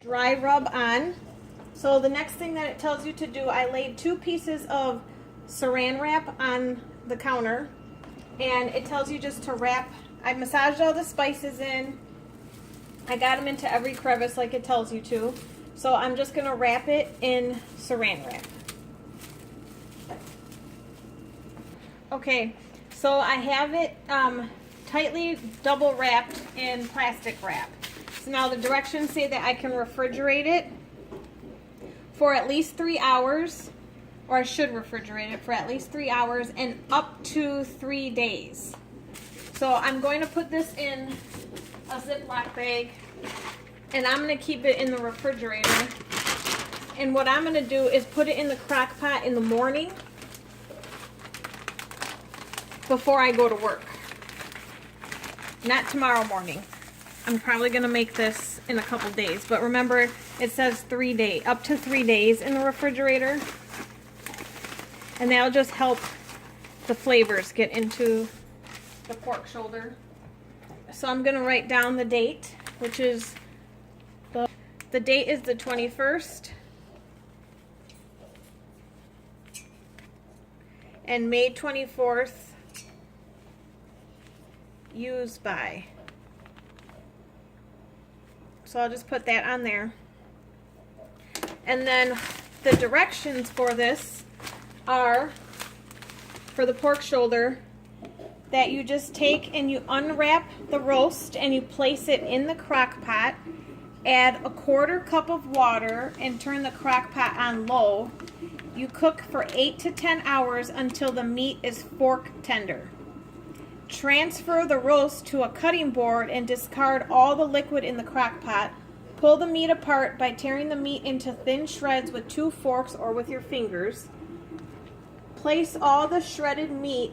dry rub on. So the next thing that it tells you to do, I laid 2 pieces of saran wrap on the counter, and it tells you just to wrap. I massaged all the spices in. I got them into every crevice like it tells you to. So I'm just going to wrap it in saran wrap. Okay, so I have it tightly double wrapped in plastic wrap. So now the directions say that I can refrigerate it for at least 3 hours, or I should refrigerate it for at least 3 hours and up to 3 days. So I'm going to put this in a Ziploc bag, and I'm going to keep it in the refrigerator. And what I'm going to do is put it in the crock pot in the morning before I go to work. Not tomorrow morning. I'm probably going to make this in a couple days, but remember it says 3 days, up to 3 days in the refrigerator. And that'll just help the flavors get into the pork shoulder. So I'm going to write down the date, which is the date is the 21st. And May 24th, used by. So I'll just put that on there. And then the directions for this are, for the pork shoulder, that you just take and you unwrap the roast and you place it in the crock pot, add a 1/4 cup of water and turn the crock pot on low. You cook for 8 to 10 hours until the meat is fork tender. Transfer the roast to a cutting board and discard all the liquid in the crock pot. Pull the meat apart by tearing the meat into thin shreds with 2 forks or with your fingers. Place all the shredded meat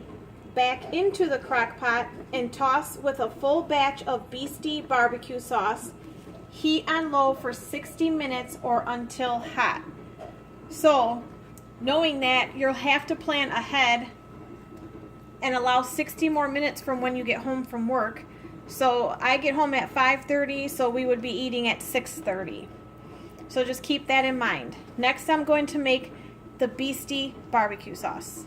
back into the crock pot and toss with a full batch of Beastie barbecue sauce. Heat on low for 60 minutes or until hot. So, knowing that, you'll have to plan ahead and allow 60 more minutes from when you get home from work. So I get home at 5:30, so we would be eating at 6:30. So just keep that in mind. Next, I'm going to make the Beastie barbecue sauce.